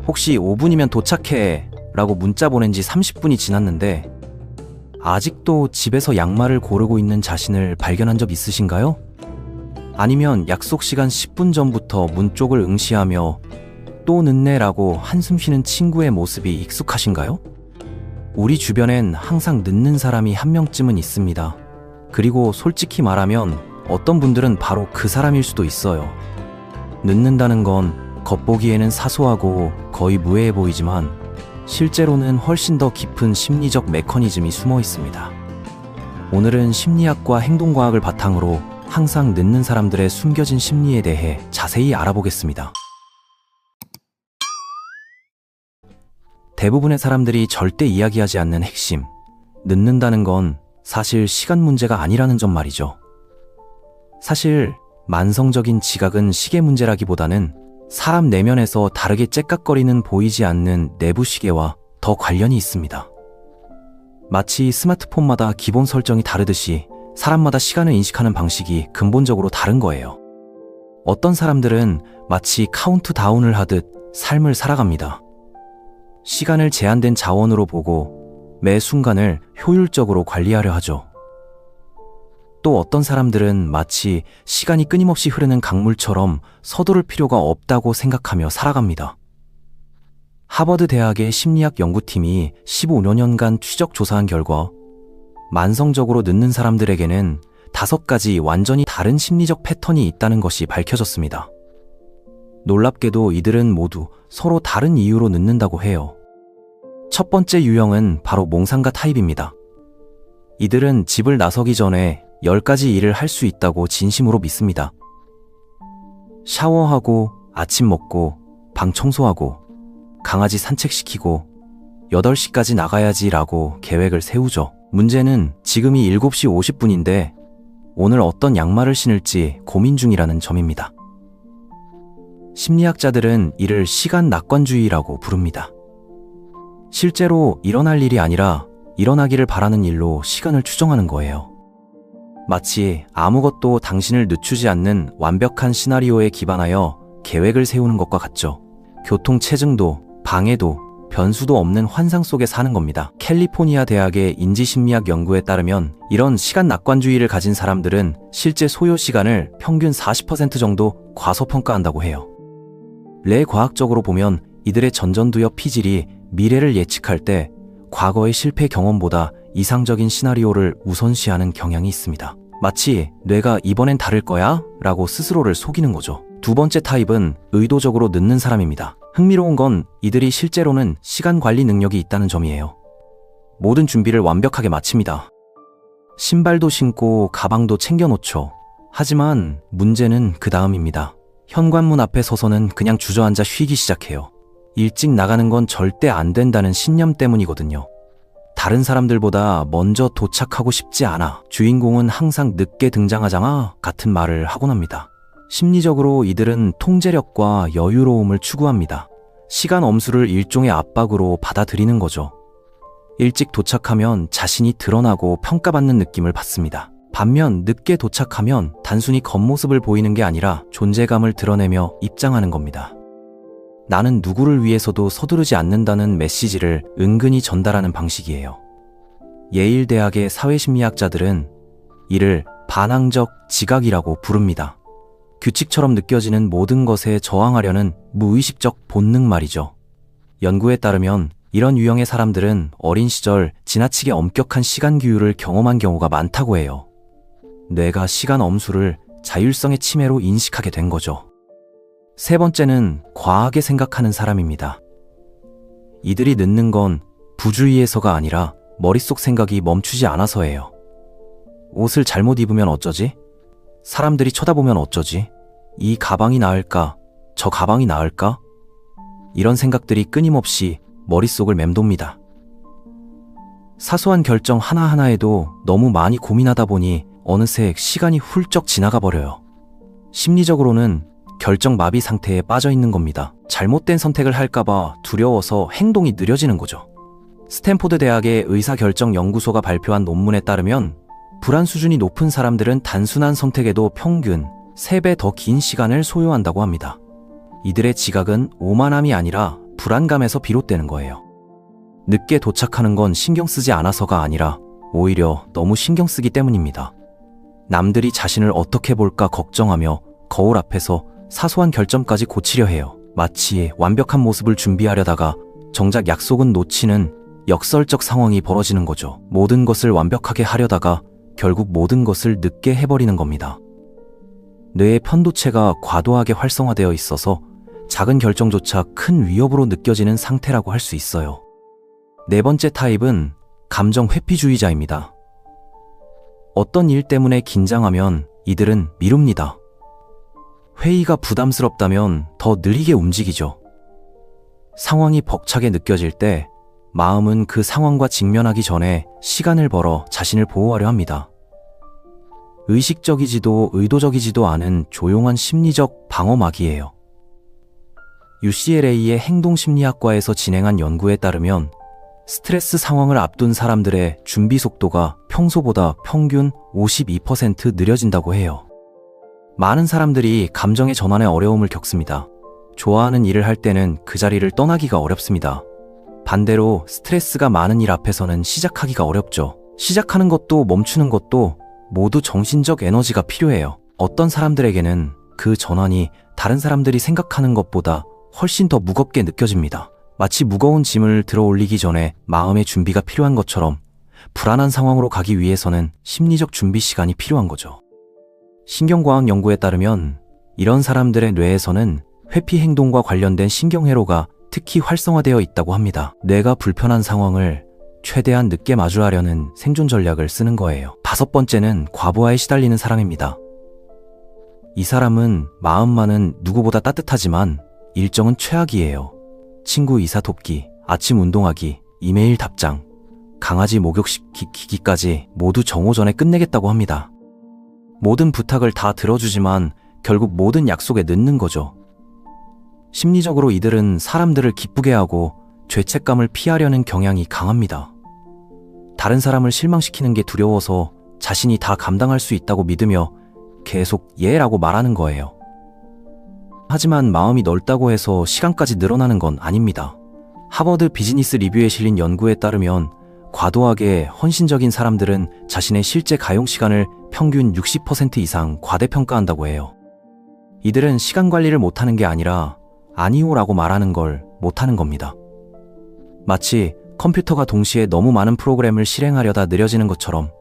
혹시 5분이면 도착해 라고 문자 보낸 지 30분이 지났는데 아직도 집에서 양말을 고르고 있는 자신을 발견한 적 있으신가요? 아니면 약속 시간 10분 전부터 문 쪽을 응시하며 또 늦네 라고 한숨 쉬는 친구의 모습이 익숙하신가요? 우리 주변엔 항상 늦는 사람이 한 명쯤은 있습니다. 그리고 솔직히 말하면 어떤 분들은 바로 그 사람일 수도 있어요. 늦는다는 건 겉보기에는 사소하고 거의 무해해 보이지만 실제로는 훨씬 더 깊은 심리적 메커니즘이 숨어 있습니다. 오늘은 심리학과 행동과학을 바탕으로 항상 늦는 사람들의 숨겨진 심리에 대해 자세히 알아보겠습니다. 대부분의 사람들이 절대 이야기하지 않는 핵심, 늦는다는 건 사실 시간 문제가 아니라는 점 말이죠. 사실 만성적인 지각은 시계 문제라기보다는 사람 내면에서 다르게 째깍거리는 보이지 않는 내부 시계와 더 관련이 있습니다. 마치 스마트폰마다 기본 설정이 다르듯이 사람마다 시간을 인식하는 방식이 근본적으로 다른 거예요. 어떤 사람들은 마치 카운트다운을 하듯 삶을 살아갑니다. 시간을 제한된 자원으로 보고 매 순간을 효율적으로 관리하려 하죠. 또 어떤 사람들은 마치 시간이 끊임없이 흐르는 강물처럼 서두를 필요가 없다고 생각하며 살아갑니다. 하버드 대학의 심리학 연구팀이 15년간 추적 조사한 결과 만성적으로 늦는 사람들에게는 5가지 완전히 다른 심리적 패턴이 있다는 것이 밝혀졌습니다. 놀랍게도 이들은 모두 서로 다른 이유로 늦는다고 해요. 첫 번째 유형은 바로 몽상가 타입입니다. 이들은 집을 나서기 전에 10가지 일을 할 수 있다고 진심으로 믿습니다. 샤워하고, 아침 먹고, 방 청소하고, 강아지 산책시키고, 8시까지 나가야지 라고 계획을 세우죠. 문제는 지금이 7시 50분인데 오늘 어떤 양말을 신을지 고민 중이라는 점입니다. 심리학자들은 이를 시간 낙관주의라고 부릅니다. 실제로 일어날 일이 아니라 일어나기를 바라는 일로 시간을 추정하는 거예요. 마치 아무것도 당신을 늦추지 않는 완벽한 시나리오에 기반하여 계획을 세우는 것과 같죠. 교통체증도, 방해도, 변수도 없는 환상 속에 사는 겁니다. 캘리포니아 대학의 인지심리학 연구에 따르면 이런 시간 낙관주의를 가진 사람들은 실제 소요 시간을 평균 40% 정도 과소평가한다고 해요. 뇌과학적으로 보면 이들의 전전두엽 피질이 미래를 예측할 때 과거의 실패 경험보다 이상적인 시나리오를 우선시하는 경향이 있습니다. 마치 뇌가 이번엔 다를 거야 라고 스스로를 속이는 거죠. 두 번째 타입은 의도적으로 늦는 사람입니다. 흥미로운 건 이들이 실제로는 시간 관리 능력이 있다는 점이에요. 모든 준비를 완벽하게 마칩니다. 신발도 신고 가방도 챙겨놓죠. 하지만 문제는 그 다음입니다. 현관문 앞에 서서는 그냥 주저앉아 쉬기 시작해요. 일찍 나가는 건 절대 안 된다는 신념 때문이거든요. 다른 사람들보다 먼저 도착하고 싶지 않아. 주인공은 항상 늦게 등장하잖아 같은 말을 하곤 합니다. 심리적으로 이들은 통제력과 여유로움을 추구합니다. 시간 엄수를 일종의 압박으로 받아들이는 거죠. 일찍 도착하면 자신이 드러나고 평가받는 느낌을 받습니다. 반면 늦게 도착하면 단순히 겉모습을 보이는 게 아니라 존재감을 드러내며 입장하는 겁니다. 나는 누구를 위해서도 서두르지 않는다는 메시지를 은근히 전달하는 방식이에요. 예일 대학의 사회심리학자들은 이를 반항적 지각이라고 부릅니다. 규칙처럼 느껴지는 모든 것에 저항하려는 무의식적 본능 말이죠. 연구에 따르면 이런 유형의 사람들은 어린 시절 지나치게 엄격한 시간 규율을 경험한 경우가 많다고 해요. 뇌가 시간 엄수를 자율성의 침해로 인식하게 된 거죠. 세 번째는 과하게 생각하는 사람입니다. 이들이 늦는 건 부주의해서가 아니라 머릿속 생각이 멈추지 않아서예요. 옷을 잘못 입으면 어쩌지? 사람들이 쳐다보면 어쩌지? 이 가방이 나을까? 저 가방이 나을까? 이런 생각들이 끊임없이 머릿속을 맴돕니다. 사소한 결정 하나하나에도 너무 많이 고민하다 보니 어느새 시간이 훌쩍 지나가 버려요. 심리적으로는 결정 마비 상태에 빠져 있는 겁니다. 잘못된 선택을 할까봐 두려워서 행동이 느려지는 거죠. 스탠포드 대학의 의사결정연구소가 발표한 논문에 따르면 불안 수준이 높은 사람들은 단순한 선택에도 평균 3배 더 긴 시간을 소요한다고 합니다. 이들의 지각은 오만함이 아니라 불안감에서 비롯되는 거예요. 늦게 도착하는 건 신경 쓰지 않아서가 아니라 오히려 너무 신경 쓰기 때문입니다. 남들이 자신을 어떻게 볼까 걱정하며 거울 앞에서 사소한 결점까지 고치려 해요. 마치 완벽한 모습을 준비하려다가 정작 약속은 놓치는 역설적 상황이 벌어지는 거죠. 모든 것을 완벽하게 하려다가 결국 모든 것을 늦게 해버리는 겁니다. 뇌의 편도체가 과도하게 활성화되어 있어서 작은 결정조차 큰 위협으로 느껴지는 상태라고 할 수 있어요. 네 번째 타입은 감정 회피주의자입니다. 어떤 일 때문에 긴장하면 이들은 미룹니다. 회의가 부담스럽다면 더 느리게 움직이죠. 상황이 벅차게 느껴질 때 마음은 그 상황과 직면하기 전에 시간을 벌어 자신을 보호하려 합니다. 의식적이지도 의도적이지도 않은 조용한 심리적 방어막이에요. UCLA의 행동심리학과에서 진행한 연구에 따르면 스트레스 상황을 앞둔 사람들의 준비 속도가 평소보다 평균 52% 느려진다고 해요. 많은 사람들이 감정의 전환에 어려움을 겪습니다. 좋아하는 일을 할 때는 그 자리를 떠나기가 어렵습니다. 반대로 스트레스가 많은 일 앞에서는 시작하기가 어렵죠. 시작하는 것도 멈추는 것도 모두 정신적 에너지가 필요해요. 어떤 사람들에게는 그 전환이 다른 사람들이 생각하는 것보다 훨씬 더 무겁게 느껴집니다. 마치 무거운 짐을 들어 올리기 전에 마음의 준비가 필요한 것처럼 불안한 상황으로 가기 위해서는 심리적 준비 시간이 필요한 거죠. 신경과학 연구에 따르면 이런 사람들의 뇌에서는 회피 행동과 관련된 신경회로가 특히 활성화되어 있다고 합니다. 뇌가 불편한 상황을 최대한 늦게 마주하려는 생존 전략을 쓰는 거예요. 다섯 번째는 과부하에 시달리는 사람입니다. 이 사람은 마음만은 누구보다 따뜻하지만 일정은 최악이에요. 친구 이사 돕기, 아침 운동하기, 이메일 답장, 강아지 목욕시키기까지 모두 정오 전에 끝내겠다고 합니다. 모든 부탁을 다 들어주지만 결국 모든 약속에 늦는 거죠. 심리적으로 이들은 사람들을 기쁘게 하고 죄책감을 피하려는 경향이 강합니다. 다른 사람을 실망시키는 게 두려워서 자신이 다 감당할 수 있다고 믿으며 계속 예라고 말하는 거예요. 하지만 마음이 넓다고 해서 시간까지 늘어나는 건 아닙니다. 하버드 비즈니스 리뷰에 실린 연구에 따르면 과도하게 헌신적인 사람들은 자신의 실제 가용 시간을 평균 60% 이상 과대평가한다고 해요. 이들은 시간 관리를 못하는 게 아니라 아니오라고 말하는 걸 못하는 겁니다. 마치 컴퓨터가 동시에 너무 많은 프로그램을 실행하려다 느려지는 것처럼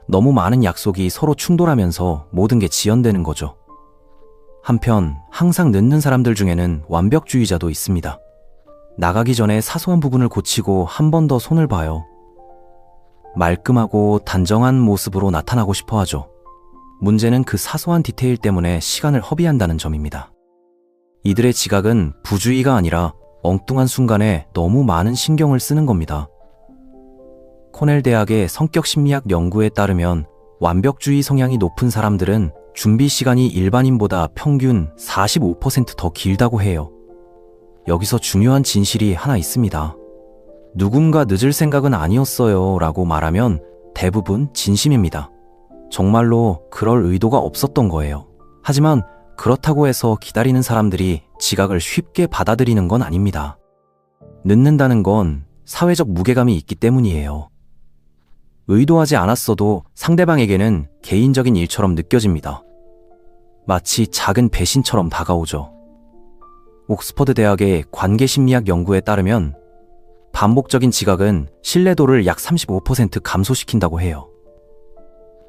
너무 많은 약속이 서로 충돌하면서 모든 게 지연되는 거죠. 한편 항상 늦는 사람들 중에는 완벽주의자도 있습니다. 나가기 전에 사소한 부분을 고치고 한 번 더 손을 봐요. 말끔하고 단정한 모습으로 나타나고 싶어 하죠. 문제는 그 사소한 디테일 때문에 시간을 허비한다는 점입니다. 이들의 지각은 부주의가 아니라 엉뚱한 순간에 너무 많은 신경을 쓰는 겁니다. 코넬 대학의 성격심리학 연구에 따르면 완벽주의 성향이 높은 사람들은 준비 시간이 일반인보다 평균 45% 더 길다고 해요. 여기서 중요한 진실이 하나 있습니다. 누군가 늦을 생각은 아니었어요 라고 말하면 대부분 진심입니다. 정말로 그럴 의도가 없었던 거예요. 하지만 그렇다고 해서 기다리는 사람들이 지각을 쉽게 받아들이는 건 아닙니다. 늦는다는 건 사회적 무게감이 있기 때문이에요. 의도하지 않았어도 상대방에게는 개인적인 일처럼 느껴집니다. 마치 작은 배신처럼 다가오죠. 옥스퍼드 대학의 관계심리학 연구에 따르면 반복적인 지각은 신뢰도를 약 35% 감소시킨다고 해요.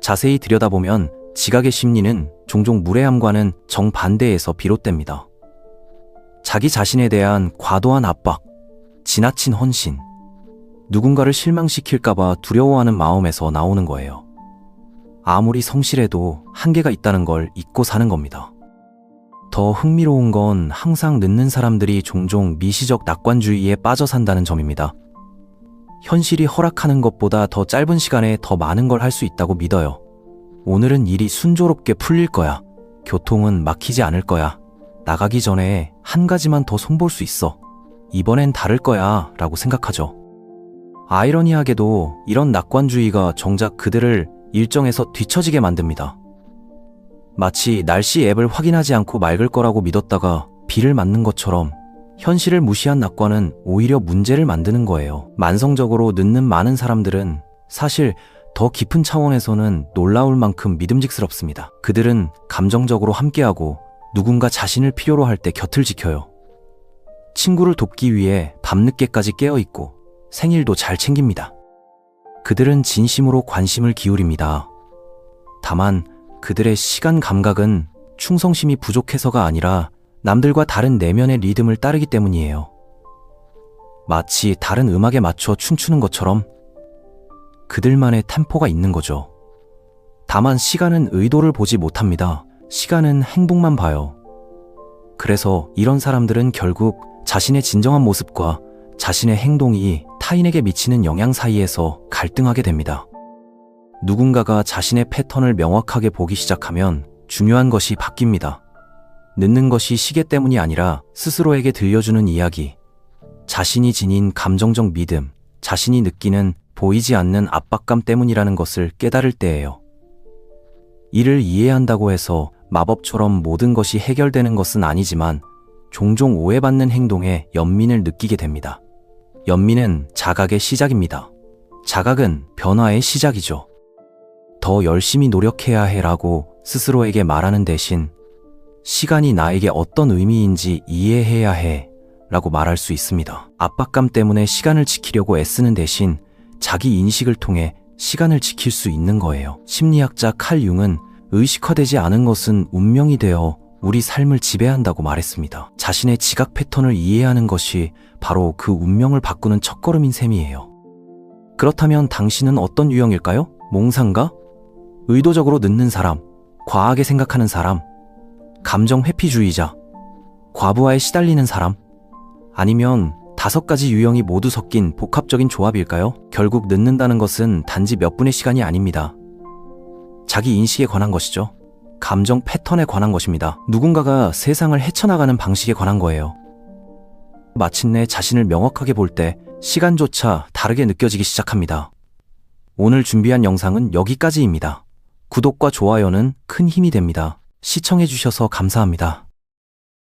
자세히 들여다보면 지각의 심리는 종종 무례함과는 정반대에서 비롯됩니다. 자기 자신에 대한 과도한 압박, 지나친 헌신, 누군가를 실망시킬까봐 두려워하는 마음에서 나오는 거예요. 아무리 성실해도 한계가 있다는 걸 잊고 사는 겁니다. 더 흥미로운 건 항상 늦는 사람들이 종종 미시적 낙관주의에 빠져 산다는 점입니다. 현실이 허락하는 것보다 더 짧은 시간에 더 많은 걸 할 수 있다고 믿어요. 오늘은 일이 순조롭게 풀릴 거야. 교통은 막히지 않을 거야. 나가기 전에 한 가지만 더 손볼 수 있어. 이번엔 다를 거야 라고 생각하죠. 아이러니하게도 이런 낙관주의가 정작 그들을 일정에서 뒤처지게 만듭니다. 마치 날씨 앱을 확인하지 않고 맑을 거라고 믿었다가 비를 맞는 것처럼 현실을 무시한 낙관은 오히려 문제를 만드는 거예요. 만성적으로 늦는 많은 사람들은 사실 더 깊은 차원에서는 놀라울 만큼 믿음직스럽습니다. 그들은 감정적으로 함께하고 누군가 자신을 필요로 할 때 곁을 지켜요. 친구를 돕기 위해 밤늦게까지 깨어있고 생일도 잘 챙깁니다. 그들은 진심으로 관심을 기울입니다. 다만 그들의 시간 감각은 충성심이 부족해서가 아니라 남들과 다른 내면의 리듬을 따르기 때문이에요. 마치 다른 음악에 맞춰 춤추는 것처럼 그들만의 템포가 있는 거죠. 다만 시간은 의도를 보지 못합니다. 시간은 행복만 봐요. 그래서 이런 사람들은 결국 자신의 진정한 모습과 자신의 행동이 타인에게 미치는 영향 사이에서 갈등하게 됩니다. 누군가가 자신의 패턴을 명확하게 보기 시작하면 중요한 것이 바뀝니다. 늦는 것이 시계 때문이 아니라 스스로에게 들려주는 이야기, 자신이 지닌 감정적 믿음, 자신이 느끼는 보이지 않는 압박감 때문이라는 것을 깨달을 때예요. 이를 이해한다고 해서 마법처럼 모든 것이 해결되는 것은 아니지만 종종 오해받는 행동에 연민을 느끼게 됩니다. 연민은 자각의 시작입니다. 자각은 변화의 시작이죠. 더 열심히 노력해야 해라고 스스로에게 말하는 대신 시간이 나에게 어떤 의미인지 이해해야 해 라고 말할 수 있습니다. 압박감 때문에 시간을 지키려고 애쓰는 대신 자기 인식을 통해 시간을 지킬 수 있는 거예요. 심리학자 칼 융은 의식화되지 않은 것은 운명이 되어 우리 삶을 지배한다고 말했습니다. 자신의 지각 패턴을 이해하는 것이 바로 그 운명을 바꾸는 첫걸음인 셈이에요. 그렇다면 당신은 어떤 유형일까요? 몽상가? 의도적으로 늦는 사람? 과하게 생각하는 사람? 감정 회피주의자? 과부하에 시달리는 사람? 아니면 5가지 유형이 모두 섞인 복합적인 조합일까요? 결국 늦는다는 것은 단지 몇 분의 시간이 아닙니다. 자기 인식에 관한 것이죠. 감정 패턴에 관한 것입니다. 누군가가 세상을 헤쳐나가는 방식에 관한 거예요. 마침내 자신을 명확하게 볼 때 시간조차 다르게 느껴지기 시작합니다. 오늘 준비한 영상은 여기까지입니다. 구독과 좋아요는 큰 힘이 됩니다. 시청해주셔서 감사합니다.